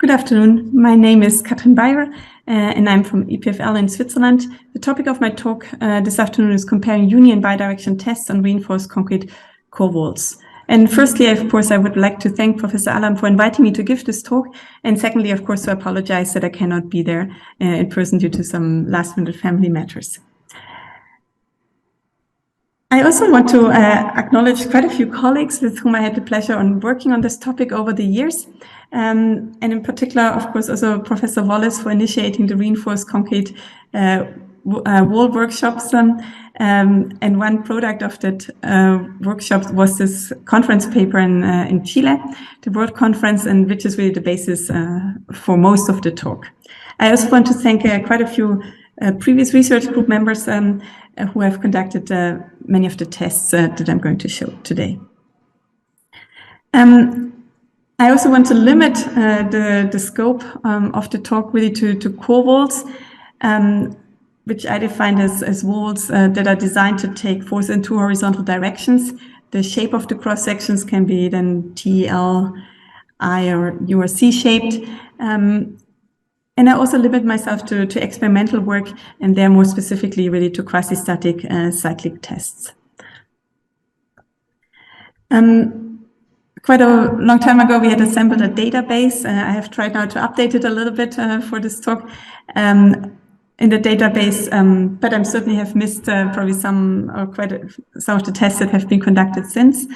Good afternoon. My name is Katrin Beyer, and I'm from EPFL in Switzerland. The topic of my talk this afternoon is comparing uni and bidirectional tests on reinforced concrete core walls. And firstly, of course, I would like to thank Professor Alam for inviting me to give this talk. And secondly, of course, to apologize that I cannot be there in person due to some last-minute family matters. I also want to acknowledge quite a few colleagues with whom I had the pleasure on working on this topic over the years. And in particular, of course, also Professor Wallace for initiating the reinforced concrete wall workshops. And one product of that workshop was this conference paper in Chile, the World Conference, and which is really the basis for most of the talk. I also want to thank quite a few previous research group members who have conducted many of the tests that I'm going to show today. I also want to limit the scope of the talk really to core walls, which I define as walls that are designed to take force in two horizontal directions. The shape of the cross sections can be then T, L, I, or U, or C shaped. And I also limit myself to experimental work, and there more specifically really to quasi-static cyclic tests. Quite a long time ago, we had assembled a database. I have tried now to update it a little bit for this talk in the database, but I certainly have missed probably some of the tests that have been conducted since.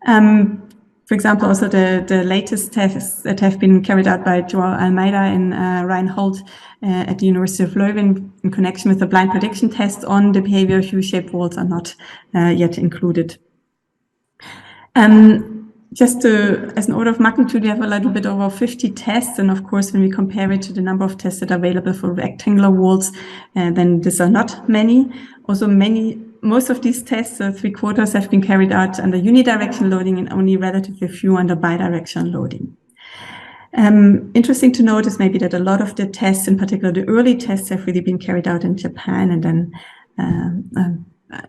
For example, also the latest tests that have been carried out by Joao Almeida and Reinhold at the University of Leuven in connection with the blind prediction test on the behavior of U-shaped walls are not yet included. Just as an order of magnitude, we have a little bit over 50 tests, and of course, when we compare it to the number of tests that are available for rectangular walls, then these are not many. Also, most of these tests, 3/4, have been carried out under unidirectional loading and only relatively few under bidirectional loading. Interesting to note is maybe that a lot of the tests, in particular the early tests, have really been carried out in Japan and then,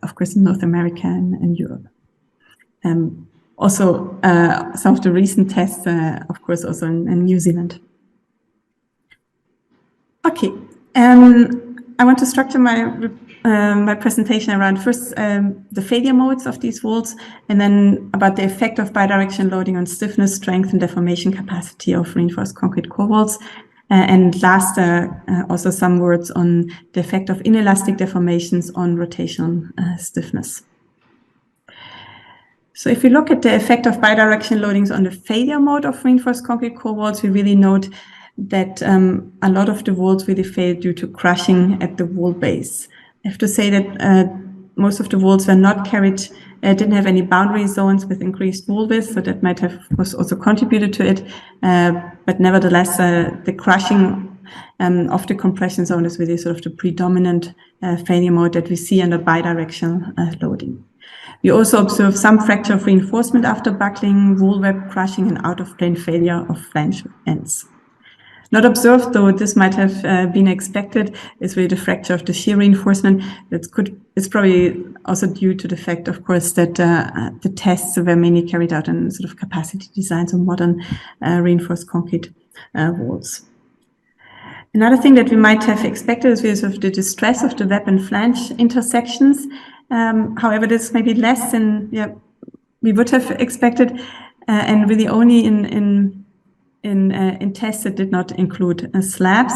of course, in North America and Europe. Also, some of the recent tests, of course, also in New Zealand. Okay, I want to structure my presentation around first the failure modes of these walls, and then about the effect of bidirectional loading on stiffness, strength, and deformation capacity of reinforced concrete core walls. And last, also some words on the effect of inelastic deformations on rotational stiffness. So if we look at the effect of bidirectional loadings on the failure mode of reinforced concrete core walls, we really note that a lot of the walls really fail due to crushing at the wall base. I have to say that most of the walls were not carried, didn't have any boundary zones with increased wall width, so that might have also contributed to it. But nevertheless, the crushing of the compression zone is really sort of the predominant failure mode that we see under bidirectional loading. We also observe some fracture of reinforcement after buckling, wall web crushing, and out-of-plane failure of flange ends. Not observed, though this might have been expected, is really the fracture of the shear reinforcement. It's probably also due to the fact, of course, that the tests were mainly carried out in sort of capacity designs of modern reinforced concrete walls. Another thing that we might have expected is really sort of the distress of the web and flange intersections. However, this may be less than we would have expected, and really only in tests that did not include slabs,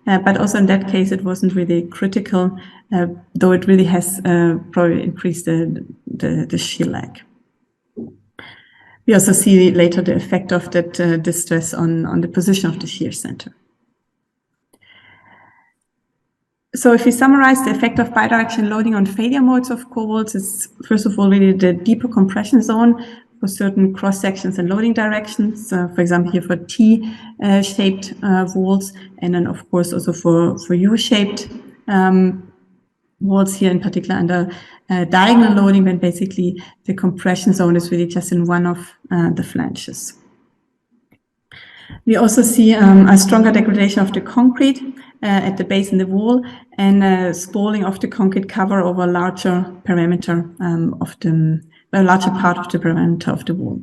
but also in that case it wasn't really critical, though it really has probably increased the shear lag. We also see later the effect of that distress on the position of the shear center. So if we summarize the effect of bidirectional loading on failure modes of core walls, is first of all really the deeper compression zone for certain cross sections and loading directions. For example, here for T-shaped walls, and then of course also for U-shaped walls here, in particular under diagonal loading, when basically the compression zone is really just in one of the flanges. We also see a stronger degradation of the concrete at the base in the wall, and spalling of the concrete cover over a larger parameter a larger part of the parameter of the wall.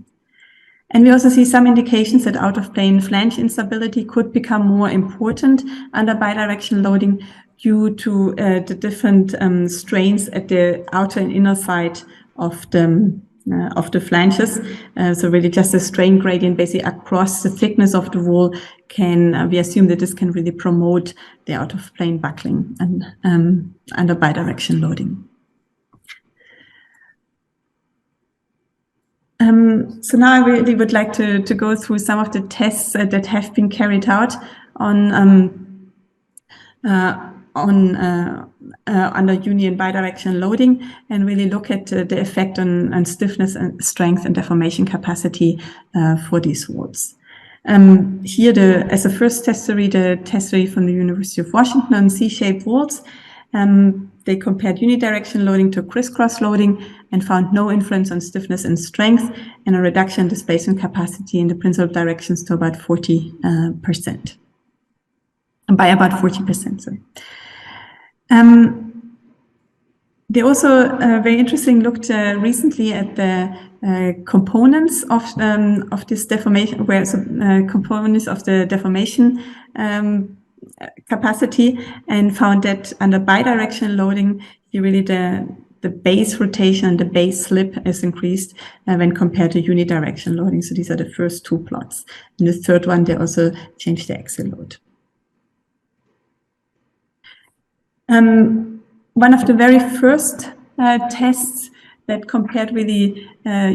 And we also see some indications that out-of-plane flange instability could become more important under bidirectional loading due to the different strains at the outer and inner side of the flanges. So really just a strain gradient basically across the thickness of the wall can, we assume that this can really promote the out-of-plane buckling and under bidirectional loading. So now I really would like to go through some of the tests that have been carried out under uni and bidirectional loading, and really look at the effect on stiffness and strength and deformation capacity for these walls. Here, as a first test series, the test series from the University of Washington on C-shaped walls. They compared unidirectional loading to crisscross loading and found no influence on stiffness and strength, and a reduction in displacement capacity in the principal directions to about 40%. By about 40%, sorry. They also very interesting looked recently at the components of this deformation, where components of the deformation capacity, and found that under bidirectional loading, really the base rotation and the base slip is increased when compared to unidirectional loading. So these are the first two plots. In the third one, they also changed the axial load. One of the very first tests that compared with the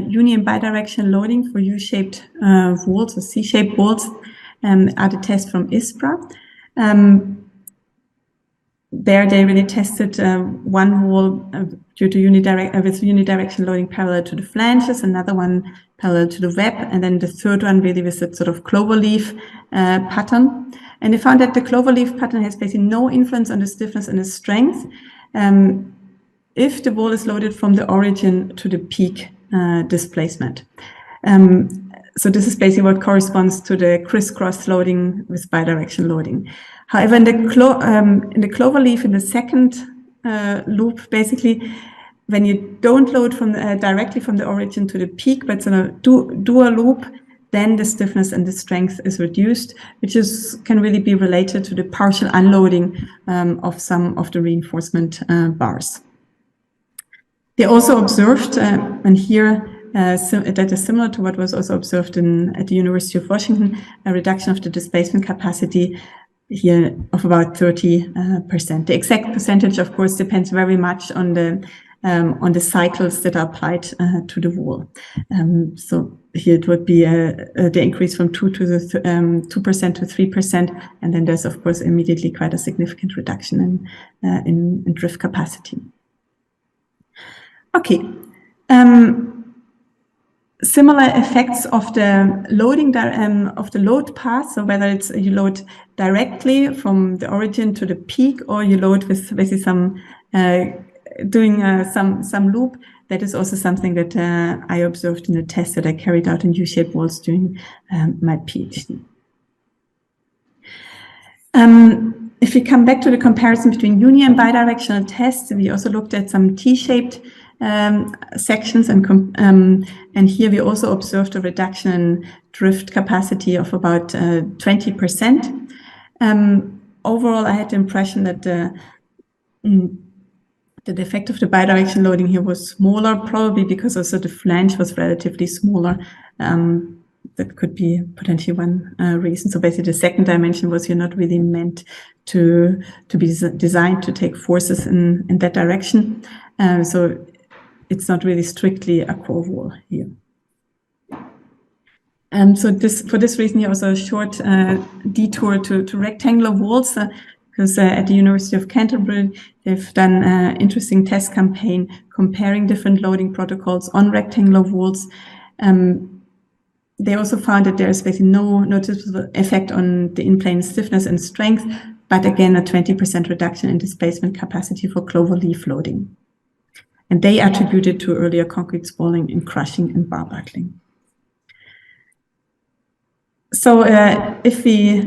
uni and bidirectional loading for U-shaped walls or C-shaped walls are the tests from ISPRA. There they really tested one wall due to with unidirectional loading parallel to the flanges, another one parallel to the web, and then the third one really with that sort of cloverleaf pattern. And they found that the cloverleaf pattern has basically no influence on the stiffness and the strength if the wall is loaded from the origin to the peak displacement. So this is basically what corresponds to the crisscross loading with bidirectional loading. However, in the cloverleaf, in the second loop, basically, when you don't load from directly from the origin to the peak, but sort of do a loop, then the stiffness and the strength is reduced, which can really be related to the partial unloading of some of the reinforcement bars. They also observed, and here that is similar to what was also observed at the University of Washington, a reduction of the displacement capacity here of about 30%. The exact percentage, of course, depends very much on the cycles that are applied to the wall. So here it would be the increase from 2% to 3%, and then there's of course immediately quite a significant reduction in drift capacity. Okay. Similar effects of the loading of the load path, so whether it's you load directly from the origin to the peak, or you load with basically some some loop. That is also something that I observed in the test that I carried out in U-shaped walls during my PhD. If we come back to the comparison between uni and bidirectional tests, we also looked at some T-shaped sections, and here we also observed a reduction in drift capacity of about 20%. Overall, I had the impression that the effect of the bidirectional loading here was smaller, probably because also the flange was relatively smaller. That could be potentially one reason. So basically the second dimension was you're not really meant to be designed to take forces in that direction. So it's not really strictly a core wall here. So for this reason, here also a short detour to rectangular walls, because at the University of Canterbury, they've done an interesting test campaign comparing different loading protocols on rectangular walls. They also found that there is basically no noticeable effect on the in-plane stiffness and strength, but again, a 20% reduction in displacement capacity for cloverleaf loading. And they attributed to earlier concrete spalling and crushing and bar buckling. So if we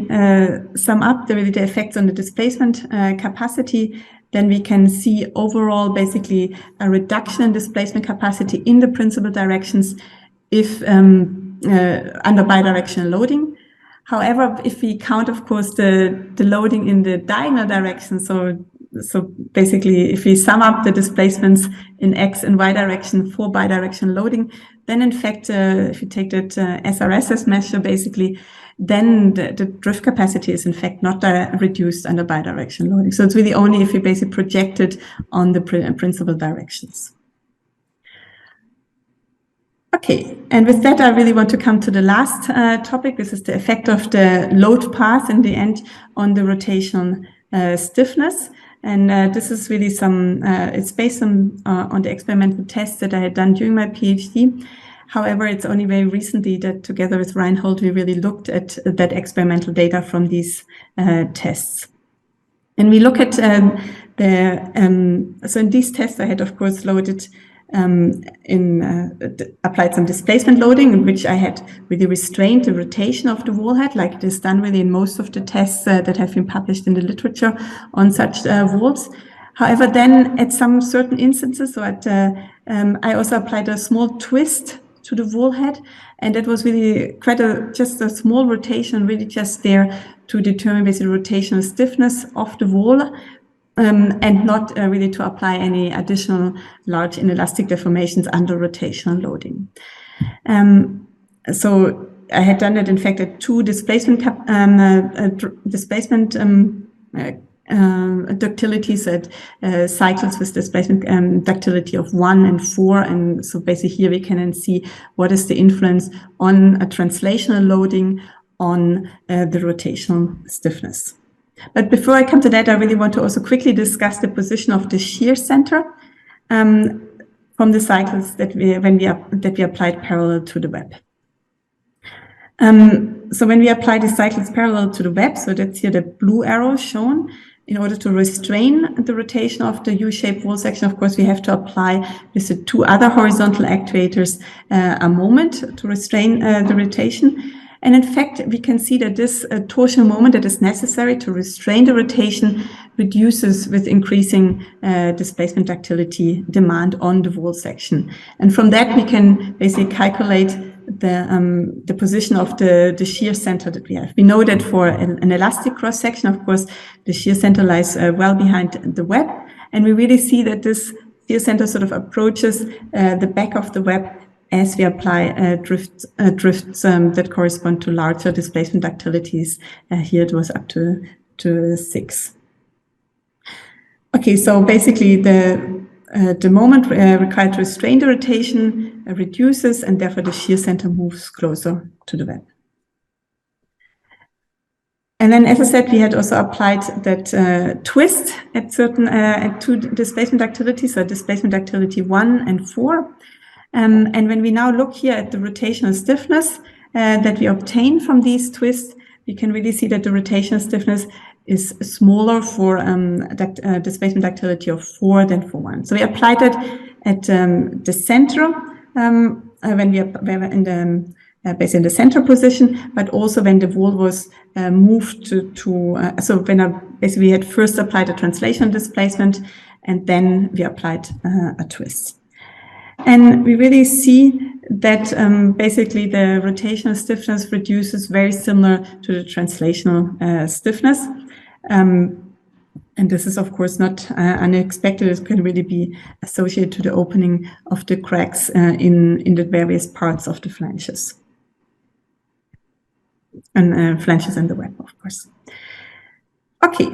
sum up the effects on the displacement capacity, then we can see overall basically a reduction in displacement capacity in the principal directions if under bidirectional loading. However, if we count, of course, the loading in the diagonal direction, so basically if we sum up the displacements in x and y direction for bidirectional loading, then in fact, if you take that SRSS measure, basically, then the drift capacity is in fact not reduced under bidirectional loading. So it's really only if you basically project it on the principal directions. Okay, and with that, I really want to come to the last topic. This is the effect of the load path in the end on the rotational stiffness. And this is really it's based on the experimental tests that I had done during my PhD. However, it's only very recently that together with Reinhold, we really looked at that experimental data from these tests. And we look at so in these tests, I had, of course, loaded applied some displacement loading in which I had really restrained the rotation of the wall head, like it is done really in most of the tests that have been published in the literature on such walls. However, then at some certain instances, so I also applied a small twist to the wall head, and that was really quite just a small rotation, really just there to determine basically rotational stiffness of the wall. And not really to apply any additional large inelastic deformations under rotational loading. So I had done that, in fact, at 2 displacement ductilities at cycles with displacement ductility of 1 and 4. And so basically here we can then see what is the influence on a translational loading on the rotational stiffness. But before I come to that, I really want to also quickly discuss the position of the shear center from the cycles that we applied parallel to the web. So when we apply the cycles parallel to the web, so that's here the blue arrow shown, in order to restrain the rotation of the U-shaped wall section, of course, we have to apply with the 2 other horizontal actuators a moment to restrain the rotation. And in fact, we can see that this torsional moment that is necessary to restrain the rotation reduces with increasing displacement ductility demand on the wall section. And from that, we can basically calculate the position of the shear center that we have. We know that for an elastic cross section, of course, the shear center lies well behind the web. And we really see that this shear center sort of approaches the back of the web as we apply drifts that correspond to larger displacement ductilities. Here it was up to 6. Okay, so basically the moment required to restrain the rotation reduces, and therefore the shear center moves closer to the web. And then, as I said, we had also applied that twist at 2 displacement ductilities, so displacement ductility 1 and 4. And when we now look here at the rotational stiffness that we obtain from these twists, we can really see that the rotational stiffness is smaller for displacement ductility of 4 than for 1. So we applied it at the center when we were in the basically in the center position, but also when the wall was moved so when basically we had first applied a translational displacement, and then we applied a twist. And we really see that basically the rotational stiffness reduces very similar to the translational stiffness. And this is, of course, not unexpected. It can really be associated to the opening of the cracks in the various parts of the flanges. And flanges and the web, of course. Okay.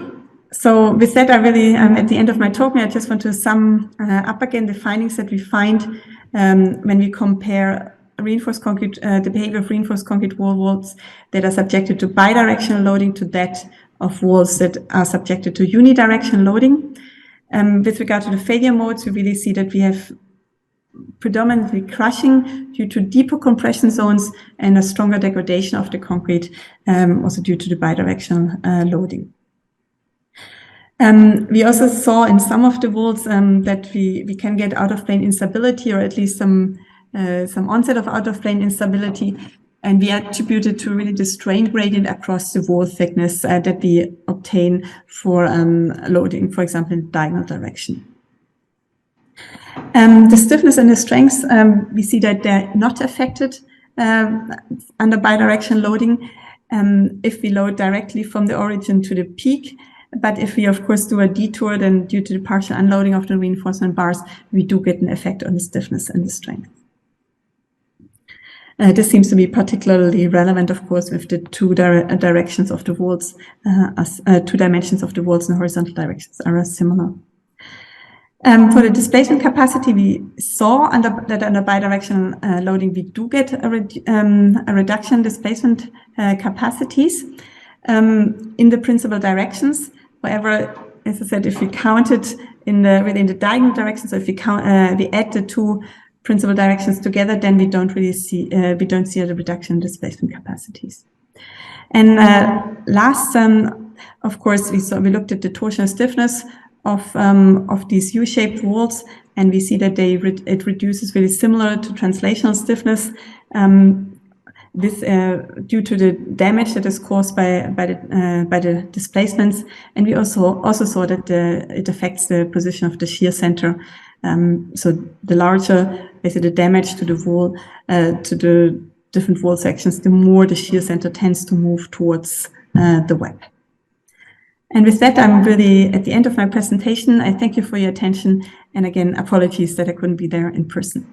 So with that, I really, at the end of my talk, I just want to sum up again the findings that we find when we compare reinforced concrete, the behavior of reinforced concrete walls that are subjected to bidirectional loading to that of walls that are subjected to unidirectional loading. With regard to the failure modes, we really see that we have predominantly crushing due to deeper compression zones and a stronger degradation of the concrete, also due to the bidirectional loading. We also saw in some of the walls that we can get out-of-plane instability, or at least some onset of out-of-plane instability, and we attributed to really the strain gradient across the wall thickness that we obtain for loading, for example, in diagonal direction. The stiffness and the strength, we see that they're not affected under bidirectional loading if we load directly from the origin to the peak. But if we, of course, do a detour, then due to the partial unloading of the reinforcement bars, we do get an effect on the stiffness and the strength. This seems to be particularly relevant, of course, with the two directions of the walls, as 2 dimensions of the walls in horizontal directions are similar. For the displacement capacity, we saw that under bidirectional loading, we do get a reduction in displacement capacities in the principal directions. However, as I said, if we count it in the diagonal direction, so if we add the 2 principal directions together, then we don't see a reduction in displacement capacities. And last, of course, we looked at the torsional stiffness of these U-shaped walls, and we see that it reduces really similar to translational stiffness. This due to the damage that is caused by the displacements, and we also saw that it affects the position of the shear center. So the larger, basically, the damage to the wall, to the different wall sections, the more the shear center tends to move towards the web. And with that, I'm really at the end of my presentation. I thank you for your attention, and again, apologies that I couldn't be there in person.